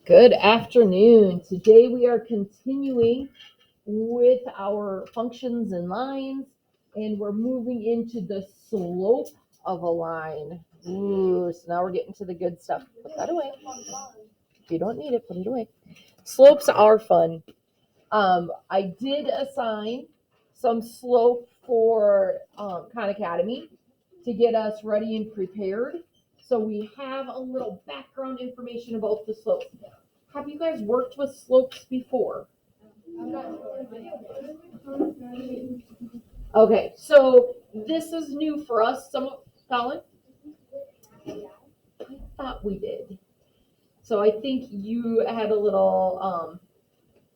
Good afternoon. Today we are continuing with our functions and lines, and we're moving into the slope of a line. Ooh, so now we're getting to the good stuff. Put that away. If you don't need it, put it away. Slopes are fun. I did assign some slope for Khan Academy to get us ready and prepared. So we have a little background information about the slopes. Have you guys worked with slopes before? Okay, so this is new for us. Colin? I thought we did. So I think you had a little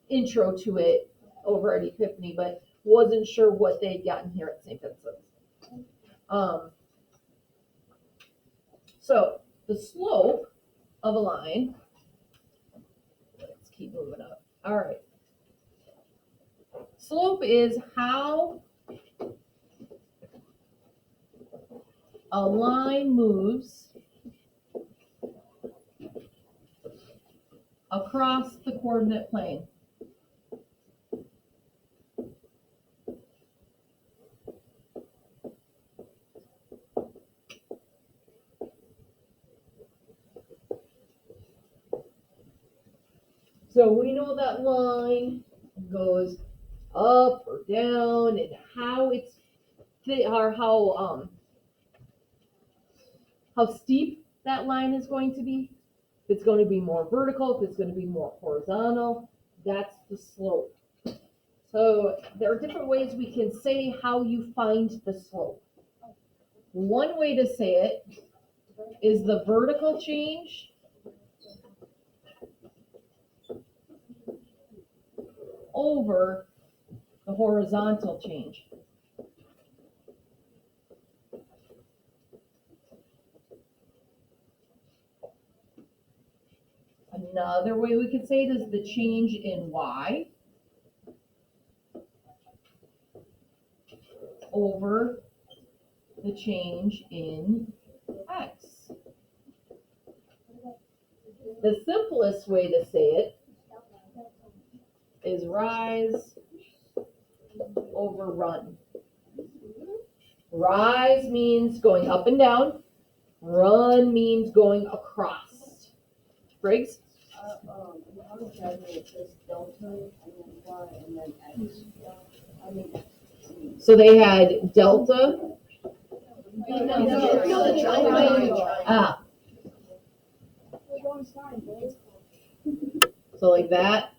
intro to it over at Epiphany, but wasn't sure what they'd gotten here at St. Vincent's. So the slope of a line, let's keep moving up. All right. Slope is how a line moves across the coordinate plane. So we know that line goes up or down, and how it's or how steep that line is going to be. If it's going to be more vertical, if it's going to be more horizontal, that's the slope. So there are different ways we can say how you find the slope. One way to say it is the vertical change over the horizontal change. Another way we could say it is the change in y over the change in x. The simplest way to say it is rise over run. Rise means going up and down. Run means going across. Briggs? So they had delta. Ah. So like that.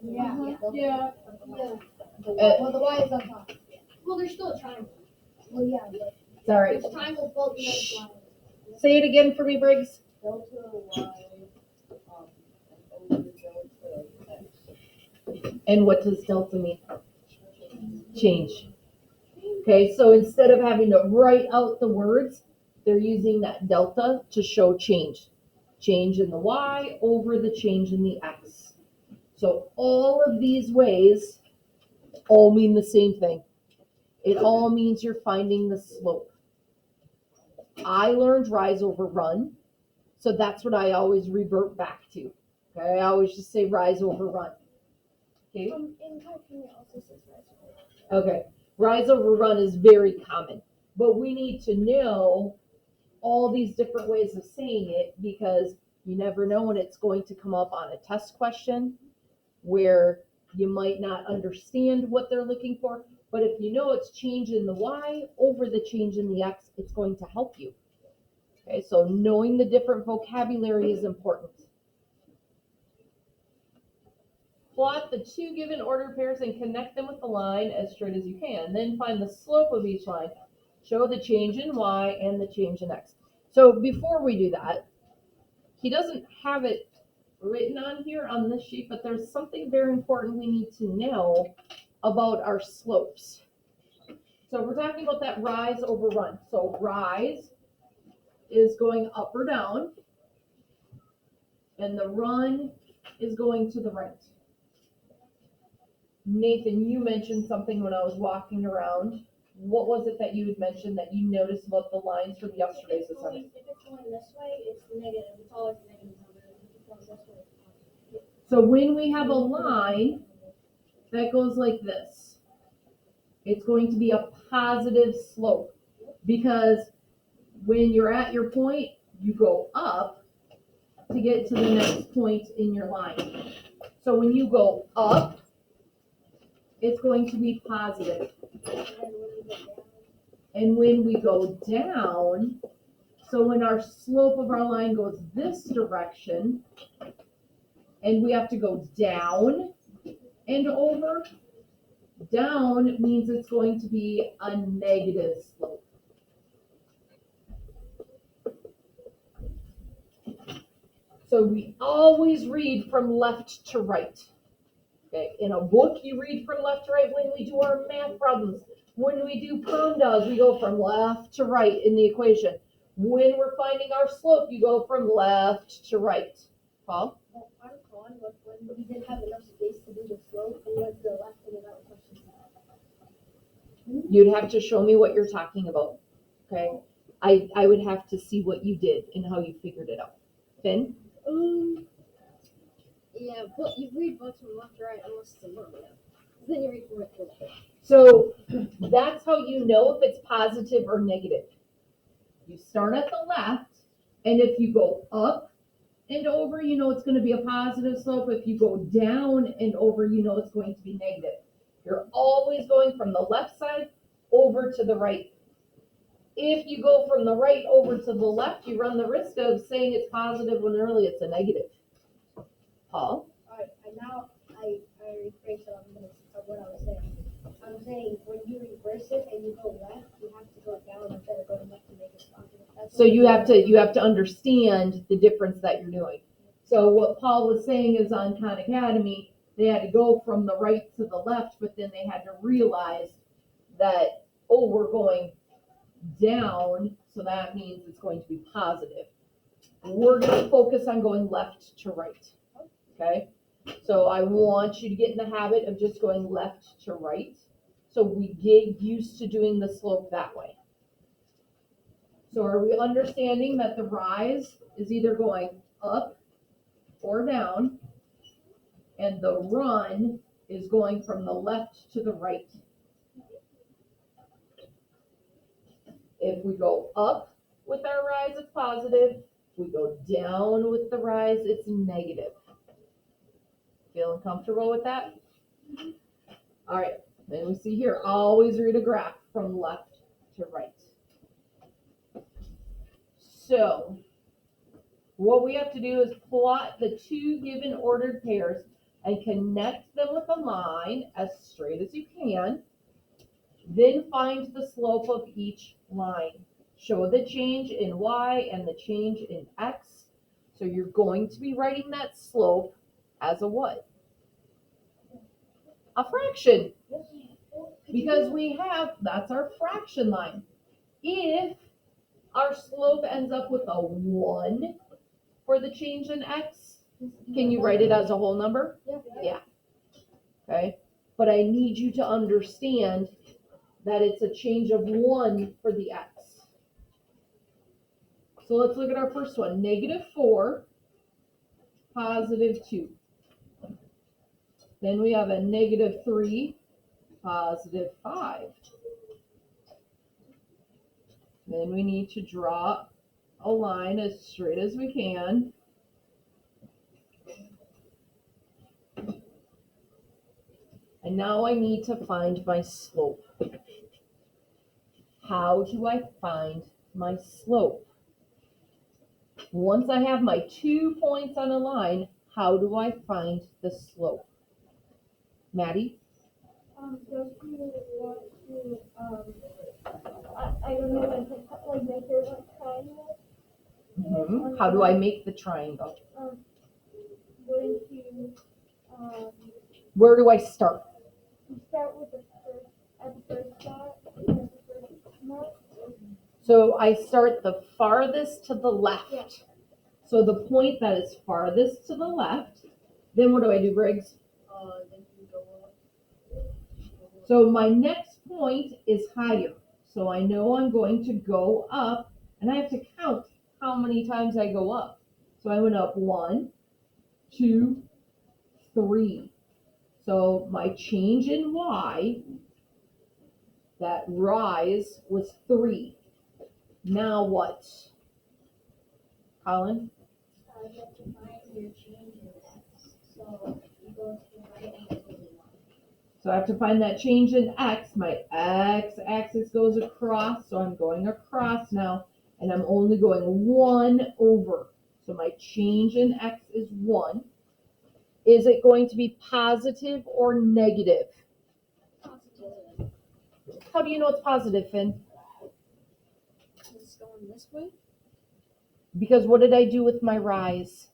Yeah. Well, the y is on top. Well, there's still a triangle. Well, yeah. Sorry. It's a triangle both next line. Say it again for me, Briggs. Delta y over delta x. And what does delta mean? Change. Okay, so instead of having to write out the words, they're using that delta to show change. Change in the y over the change in the x. So all of these ways all mean the same thing. It all means you're finding the slope. I learned rise over run, so that's what I always revert back to. Okay, I always just say rise over run. Okay. In California it also says rise over run. Okay, rise over run is very common, but we need to know all these different ways of saying it because you never know when it's going to come up on a test question where you might not understand what they're looking for. But if you know it's change in the y over the change in the x, it's going to help you. Okay, so knowing the different vocabulary is important. Plot the two given order pairs and connect them with the line as straight as you can. Then find the slope of each line. Show the change in y and the change in x. So before we do that, he doesn't have it written on here on this sheet, but there's something very important we need to know about our slopes. So we're talking about that rise over run. So rise is going up or down, and the run is going to the right. Nathan, you mentioned something when I was walking around. What was it that you had mentioned that you noticed about the lines from yesterday's assignment? If it's going this way, it's negative. It's always negative number. If it goes this way, So when we have a line that goes like this, it's going to be a positive slope, because when you're at your point, you go up to get to the next point in your line. So when you go up, it's going to be positive. And when we go down, so when our slope of our line goes this direction, and we have to go down and over, down means it's going to be a negative slope. So we always read from left to right. Okay, in a book, you read from left to right. When we do our math problems, when we do PERMDAS, we go from left to right in the equation. When we're finding our slope, you go from left to right. Paul? I'm calling, but when we didn't have enough space to do the slope, and went to the left and then that was question. You'd have to show me what you're talking about. Okay? I would have to see what you did and how you figured it out. Finn? Yeah, but you read books from left to right unless it's a book. Yeah. Then you read from right to left. So that's how you know if it's positive or negative. You start at the left, and if you go up and over, you know it's going to be a positive slope. If you go down and over, you know it's going to be negative. You're always going from the left side over to the right. If you go from the right over to the left, you run the risk of saying it's positive when really it's a negative. Paul? Alright, I rephrased what I was saying. I'm saying when you reverse it and you go left, you have to go down instead of going left to make it positive. So you have to understand the difference that you're doing. So what Paul was saying is on Khan Academy, they had to go from the right to the left, but then they had to realize that, oh, we're going down, so that means it's going to be positive. We're going to focus on going left to right. Okay? So I want you to get in the habit of just going left to right, so we get used to doing the slope that way. So are we understanding that the rise is either going up or down, and the run is going from the left to the right? If we go up with our rise, it's positive. If we go down with the rise, it's negative. Feeling comfortable with that? All right, then we see here, always read a graph from left to right. So what we have to do is plot the two given ordered pairs and connect them with a line as straight as you can. Then find the slope of each line. Show the change in y and the change in x. So you're going to be writing that slope as a what? A fraction. Because we have, that's our fraction line. If our slope ends up with a 1 for the change in x, can you write it as a whole number? Yeah. Okay. But I need you to understand that it's a change of 1 for the x. So let's look at our first one. -4, +2. Then we have a -3, +5. Then we need to draw a line as straight as we can. And now I need to find my slope. How do I find my slope? Once I have my 2 points on a line, how do I find the slope? Maddie? Don't you want to, I don't know, like make it like triangle? How do I make the triangle? Wouldn't you, Where do I start? you start with at the first spot, at the first mark? So I start the farthest to the left. Yeah. So the point that is farthest to the left, then what do I do, Briggs? Then you go up. So my next point is higher. So I know I'm going to go up, and I have to count how many times I go up. So I went up 1, 2, 3. So my change in y, that rise, was 3. Now what? Colin? You have to find your change in x. So you go to the right and it's only 1. So I have to find that change in x. My x-axis goes across, so I'm going across now, and I'm only going 1 over. So my change in x is 1. Is it going to be positive or negative? Positive. How do you know it's positive, Finn? It's going this way. Because what did I do with my rise?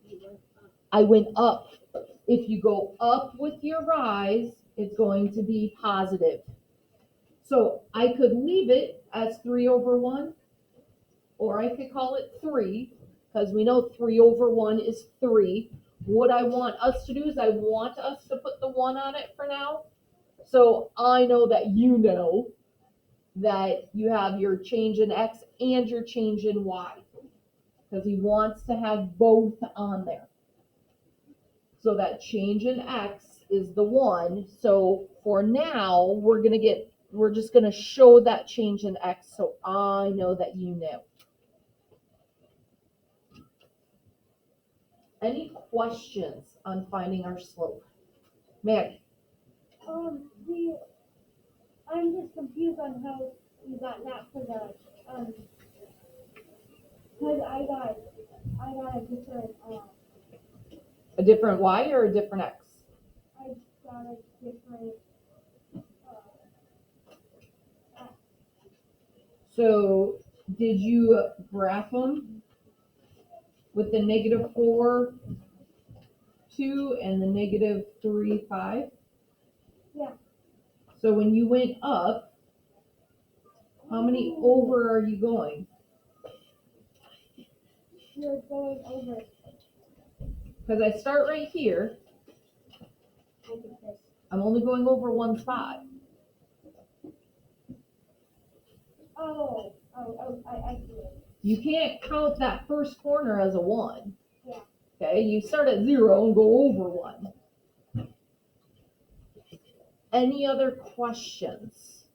You went up. I went up. If you go up with your rise, it's going to be positive. So I could leave it as 3 over 1, or I could call it 3, because we know 3 over 1 is 3. What I want us to do is I want us to put the 1 on it for now. So I know that you know that you have your change in x and your change in y, because he wants to have both on there. So that change in x is the 1. So for now, we're just gonna show that change in x so I know that you know. Any questions on finding our slope? Maggie? I'm just confused on how you got that for the, cause I got a different, A different y or a different x? I got a different, So did you graph them with the -4, 2 and the -3, 5? Yeah. So when you went up, how many over are you going? You're going over. Because I start right here, I think this. I'm only going over 1 spot. I see it. You can't count that first corner as a 1. Yeah. Okay, you start at 0 and go over 1. Any other questions?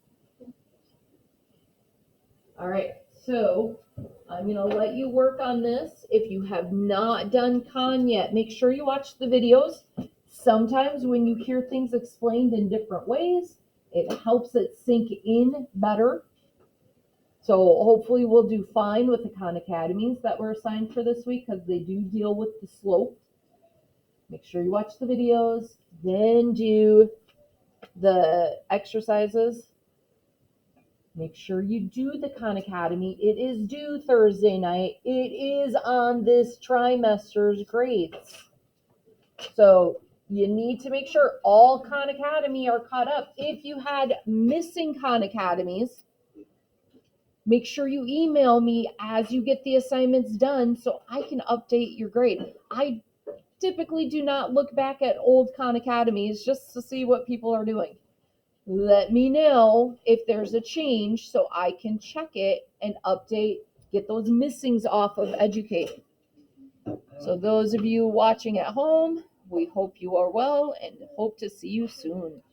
All right, so I'm gonna let you work on this. If you have not done con yet, make sure you watch the videos. Sometimes when you hear things explained in different ways, it helps it sink in better. So hopefully we'll do fine with the Khan Academies that were assigned for this week, because they do deal with the slope. Make sure you watch the videos, then do the exercises. Make sure you do the Khan Academy. It is due Thursday night. It is on this trimester's grades. So you need to make sure all Khan Academy are caught up. If you had missing Khan Academies, make sure you email me as you get the assignments done so I can update your grade. I typically do not look back at old Khan Academies just to see what people are doing. Let me know if there's a change so I can check it and update, get those missings off of Educate. So those of you watching at home, we hope you are well and hope to see you soon.